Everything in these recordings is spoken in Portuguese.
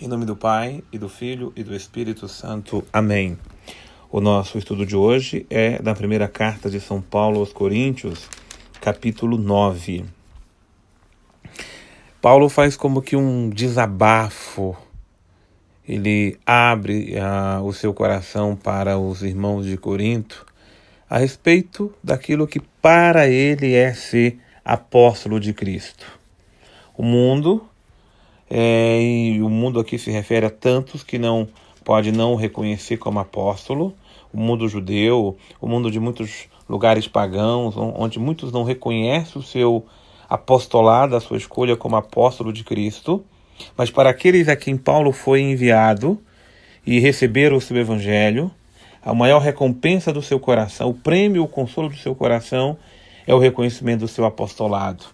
Em nome do Pai, e do Filho, e do Espírito Santo. Amém. O nosso estudo de hoje é da primeira carta de São Paulo aos Coríntios, capítulo 9. Paulo faz como que um desabafo. Ele abre o seu coração para os irmãos de Corinto a respeito daquilo que para ele é ser apóstolo de Cristo. O mundo... e o mundo aqui se refere a tantos que não pode não o reconhecer como apóstolo, o mundo judeu, o mundo de muitos lugares pagãos, onde muitos não reconhecem o seu apostolado, a sua escolha como apóstolo de Cristo, mas para aqueles a quem Paulo foi enviado e receberam o seu evangelho, a maior recompensa do seu coração, o prêmio, o consolo do seu coração é o reconhecimento do seu apostolado.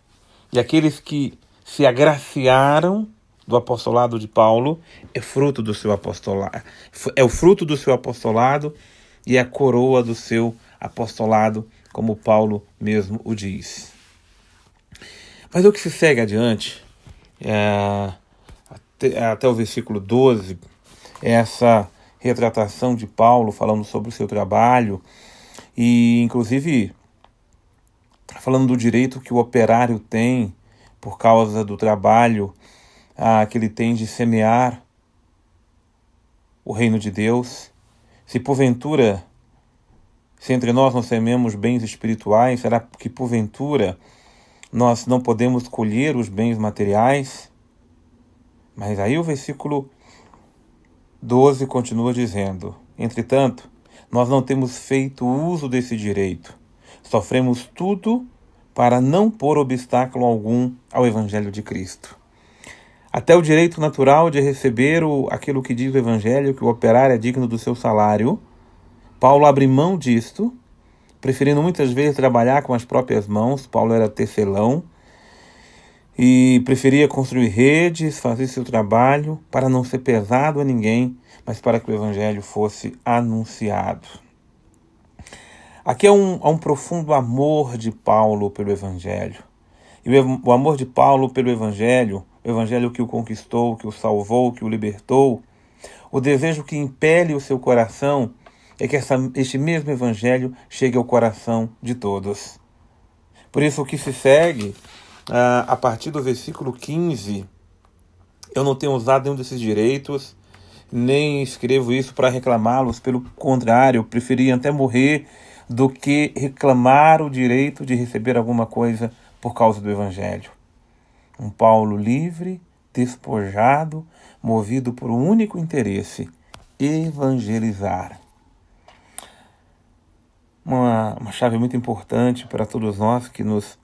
E aqueles que se agraciaram do apostolado de Paulo é fruto do seu apostolado, é o fruto do seu apostolado e a coroa do seu apostolado, como Paulo mesmo o diz. Mas o que se segue adiante, até o versículo 12, é essa retratação de Paulo falando sobre o seu trabalho e, inclusive, falando do direito que o operário tem por causa do trabalho que ele tem de semear o reino de Deus. Se porventura, se entre nós não semeamos bens espirituais, será que porventura nós não podemos colher os bens materiais? Mas aí o versículo 12 continua dizendo: entretanto, nós não temos feito uso desse direito. Sofremos tudo para não pôr obstáculo algum ao Evangelho de Cristo. Até o direito natural de receber aquilo que diz o Evangelho, que o operário é digno do seu salário, Paulo abre mão disto, preferindo muitas vezes trabalhar com as próprias mãos. Paulo era tecelão e preferia construir redes, fazer seu trabalho para não ser pesado a ninguém, mas para que o Evangelho fosse anunciado. Aqui há um profundo amor de Paulo pelo Evangelho. E o amor de Paulo pelo Evangelho, o Evangelho que o conquistou, que o salvou, que o libertou, o desejo que impele o seu coração é que este mesmo Evangelho chegue ao coração de todos. Por isso o que se segue, a partir do versículo 15, eu não tenho usado nenhum desses direitos, nem escrevo isso para reclamá-los, pelo contrário, eu preferia até morrer do que reclamar o direito de receber alguma coisa por causa do Evangelho. Um Paulo livre, despojado, movido por um único interesse: evangelizar. Uma chave muito importante para todos nós que nos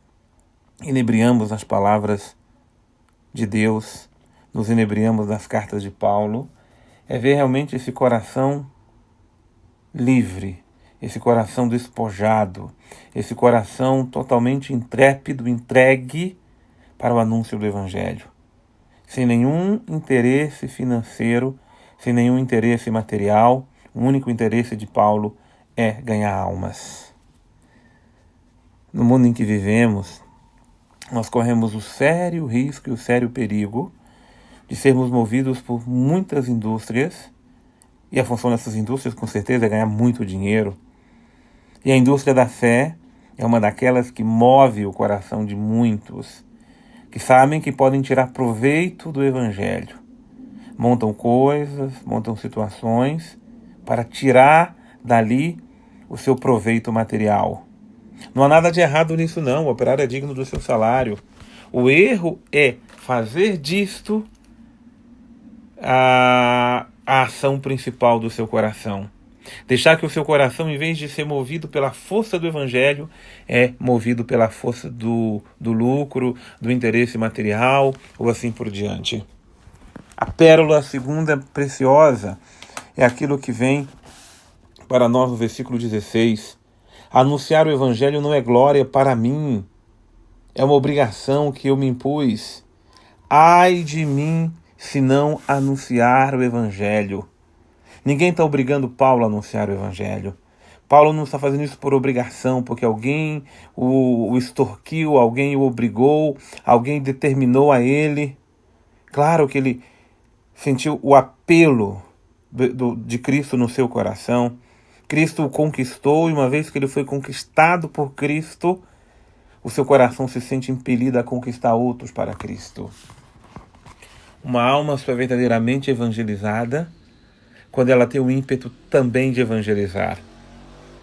inebriamos nas palavras de Deus, nos inebriamos nas cartas de Paulo, é ver realmente esse coração livre, esse coração despojado, esse coração totalmente intrépido, entregue para o anúncio do Evangelho, sem nenhum interesse financeiro, sem nenhum interesse material. O único interesse de Paulo é ganhar almas. No mundo em que vivemos, nós corremos o sério risco e o sério perigo de sermos movidos por muitas indústrias, e a função dessas indústrias, com certeza, é ganhar muito dinheiro. E a indústria da fé é uma daquelas que move o coração de muitos, que sabem que podem tirar proveito do Evangelho. Montam coisas, montam situações para tirar dali o seu proveito material. Não há nada de errado nisso não, o operário é digno do seu salário. O erro é fazer disto a ação principal do seu coração. Deixar que o seu coração, em vez de ser movido pela força do Evangelho, é movido pela força do lucro, do interesse material, ou assim por diante. A pérola segunda preciosa é aquilo que vem para nós no versículo 16. Anunciar o Evangelho não é glória para mim, é uma obrigação que eu me impus. Ai de mim se não anunciar o Evangelho. Ninguém está obrigando Paulo a anunciar o Evangelho. Paulo não está fazendo isso por obrigação, porque alguém o extorquiu, alguém o obrigou, alguém determinou a ele. Claro que ele sentiu o apelo de Cristo no seu coração. Cristo o conquistou, e uma vez que ele foi conquistado por Cristo, o seu coração se sente impelido a conquistar outros para Cristo. Uma alma só é verdadeiramente evangelizada quando ela tem o ímpeto também de evangelizar.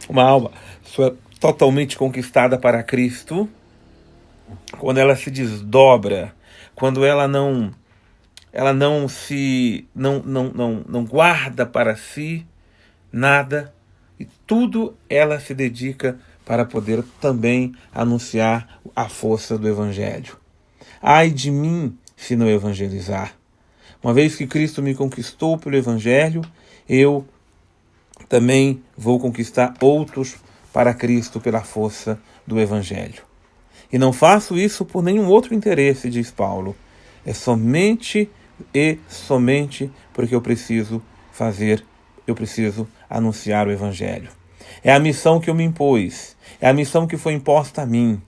Uma alma só é totalmente conquistada para Cristo quando ela se desdobra, quando ela não guarda para si nada, e tudo ela se dedica para poder também anunciar a força do Evangelho. Ai de mim se não evangelizar. Uma vez que Cristo me conquistou pelo Evangelho, eu também vou conquistar outros para Cristo pela força do Evangelho. E não faço isso por nenhum outro interesse, diz Paulo. É somente porque eu preciso anunciar o Evangelho. É a missão que eu me impus, é a missão que foi imposta a mim.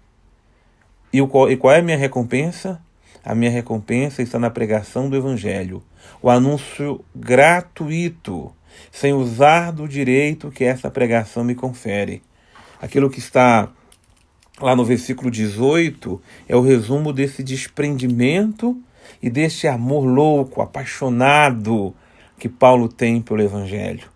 E qual é a minha recompensa? A minha recompensa está na pregação do Evangelho, o anúncio gratuito, sem usar do direito que essa pregação me confere. Aquilo que está lá no versículo 18 é o resumo desse desprendimento e desse amor louco, apaixonado que Paulo tem pelo Evangelho.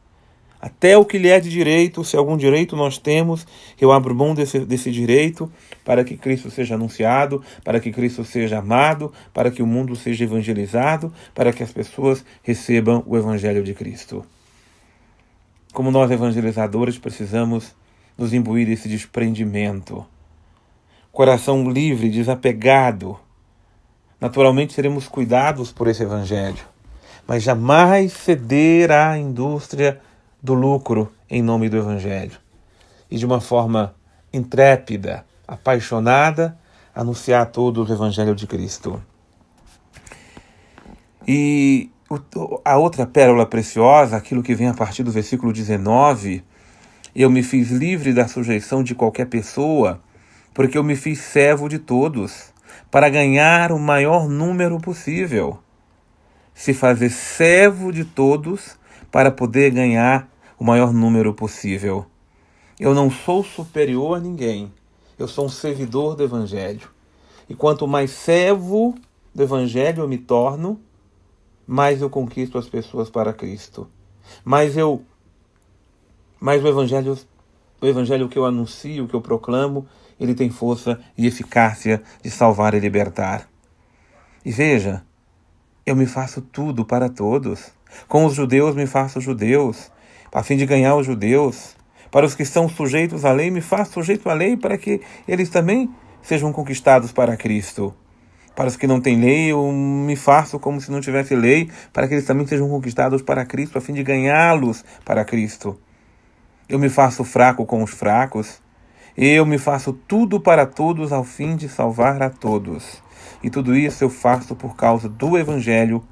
Até o que lhe é de direito, se algum direito nós temos, eu abro mão desse direito para que Cristo seja anunciado, para que Cristo seja amado, para que o mundo seja evangelizado, para que as pessoas recebam o Evangelho de Cristo. Como nós evangelizadores precisamos nos imbuir desse desprendimento. Coração livre, desapegado. Naturalmente seremos cuidados por esse Evangelho, mas jamais ceder à indústria do lucro em nome do Evangelho. E de uma forma intrépida, apaixonada, anunciar a todos o Evangelho de Cristo. E a outra pérola preciosa, aquilo que vem a partir do versículo 19, eu me fiz livre da sujeição de qualquer pessoa, porque eu me fiz servo de todos, para ganhar o maior número possível. Se fazer servo de todos para poder ganhar o maior número possível. Eu não sou superior a ninguém. Eu sou um servidor do Evangelho. E quanto mais servo do Evangelho eu me torno, mais eu conquisto as pessoas para Cristo. Mais o Evangelho que eu anuncio, que eu proclamo, ele tem força e eficácia de salvar e libertar. E veja, eu me faço tudo para todos. Com os judeus me faço judeus, a fim de ganhar os judeus. Para os que são sujeitos à lei, me faço sujeito à lei para que eles também sejam conquistados para Cristo. Para os que não têm lei, eu me faço como se não tivesse lei, para que eles também sejam conquistados para Cristo, a fim de ganhá-los para Cristo. Eu me faço fraco com os fracos. Eu me faço tudo para todos, ao fim de salvar a todos. E tudo isso eu faço por causa do Evangelho,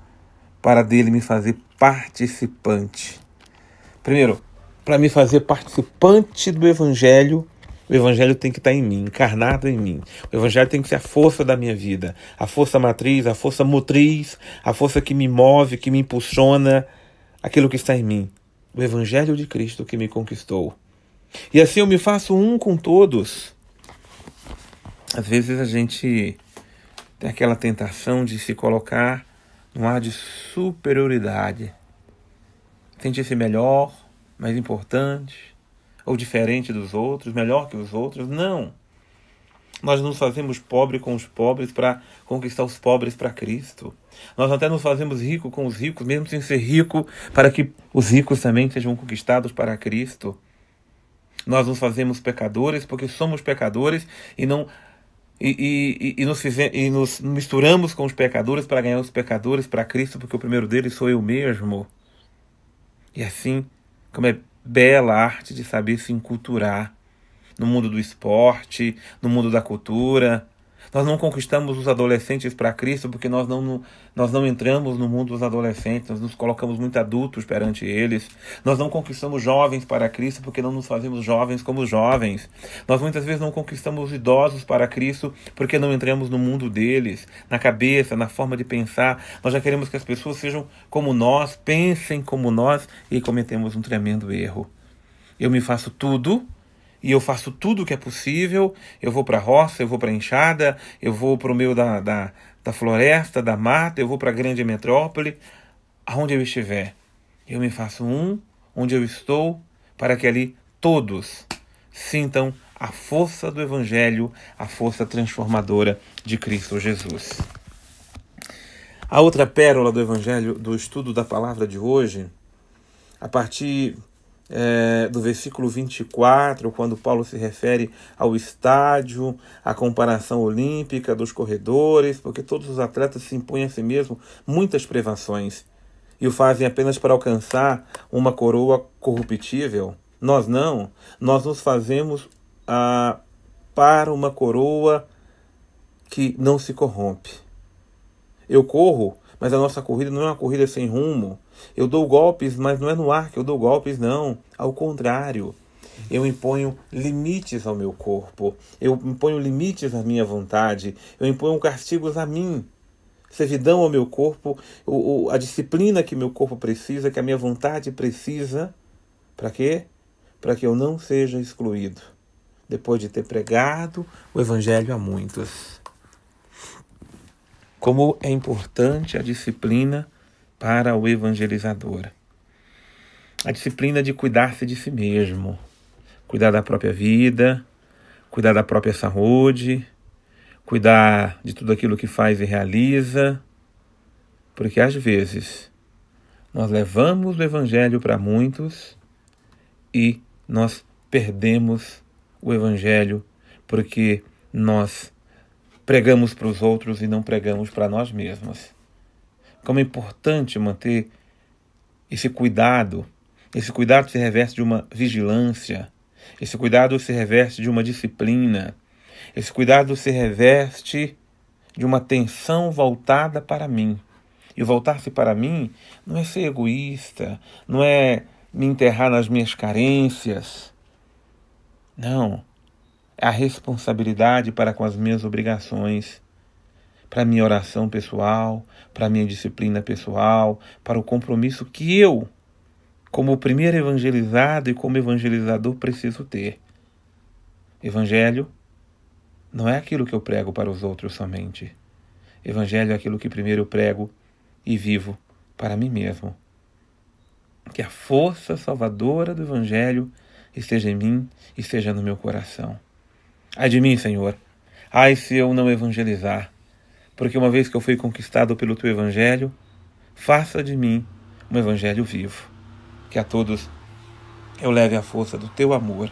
para dele me fazer participante. Primeiro, para me fazer participante do Evangelho, o Evangelho tem que estar em mim, encarnado em mim. O Evangelho tem que ser a força da minha vida, a força matriz, a força motriz, a força que me move, que me impulsiona, aquilo que está em mim. O Evangelho de Cristo que me conquistou. E assim eu me faço um com todos. Às vezes a gente tem aquela tentação de se colocar num ar de superioridade. Sentir-se melhor, mais importante, ou diferente dos outros, melhor que os outros. Não. Nós nos fazemos pobre com os pobres para conquistar os pobres para Cristo. Nós até nos fazemos rico com os ricos, mesmo sem ser rico, para que os ricos também sejam conquistados para Cristo. Nós nos fazemos pecadores porque somos pecadores e nos misturamos com os pecadores para ganhar os pecadores para Cristo, porque o primeiro deles sou eu mesmo. E assim, como é bela a arte de saber se enculturar no mundo do esporte, no mundo da cultura, Nós não conquistamos os adolescentes para Cristo porque nós não entramos no mundo dos adolescentes, nós nos colocamos muito adultos perante eles. Nós não conquistamos jovens para Cristo porque não nos fazemos jovens como jovens. Nós muitas vezes não conquistamos os idosos para Cristo porque não entramos no mundo deles, na cabeça, na forma de pensar. Nós já queremos que as pessoas sejam como nós, pensem como nós, e cometemos um tremendo erro. Eu me faço tudo, e eu faço tudo o que é possível. Eu vou para a roça, eu vou para a enxada, eu vou para o meio da floresta, da mata, eu vou para a grande metrópole, aonde eu estiver. Eu me faço onde eu estou, para que ali todos sintam a força do Evangelho, a força transformadora de Cristo Jesus. A outra pérola do Evangelho, do estudo da palavra de hoje, a partir do versículo 24, quando Paulo se refere ao estádio, à comparação olímpica dos corredores, porque todos os atletas se impõem a si mesmo muitas privações e o fazem apenas para alcançar uma coroa corruptível. Nós não, nós nos fazemos para uma coroa que não se corrompe. Eu corro, mas a nossa corrida não é uma corrida sem rumo. Eu dou golpes, mas não é no ar que eu dou golpes, não. Ao contrário, eu imponho limites ao meu corpo. Eu imponho limites à minha vontade. Eu imponho castigos a mim. Servidão ao meu corpo, a disciplina que meu corpo precisa, que a minha vontade precisa. Para quê? Para que eu não seja excluído, depois de ter pregado o Evangelho a muitos. Como é importante a disciplina para o evangelizador. A disciplina de cuidar-se de si mesmo, cuidar da própria vida, cuidar da própria saúde, cuidar de tudo aquilo que faz e realiza, porque às vezes nós levamos o Evangelho para muitos e nós perdemos o Evangelho porque nós pregamos para os outros e não pregamos para nós mesmos. Como é importante manter esse cuidado. Esse cuidado se reveste de uma vigilância. Esse cuidado se reveste de uma disciplina. Esse cuidado se reveste de uma atenção voltada para mim. E voltar-se para mim não é ser egoísta, não é me enterrar nas minhas carências. Não. É a responsabilidade para com as minhas obrigações, para a minha oração pessoal, para a minha disciplina pessoal, para o compromisso que eu, como o primeiro evangelizado e como evangelizador, preciso ter. Evangelho não é aquilo que eu prego para os outros somente. Evangelho é aquilo que primeiro eu prego e vivo para mim mesmo. Que a força salvadora do Evangelho esteja em mim e esteja no meu coração. Ai de mim, Senhor, ai se eu não evangelizar, porque uma vez que eu fui conquistado pelo Teu Evangelho, faça de mim um Evangelho vivo. Que a todos eu leve a força do Teu amor.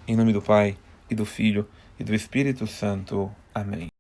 Em nome do Pai, e do Filho, e do Espírito Santo. Amém.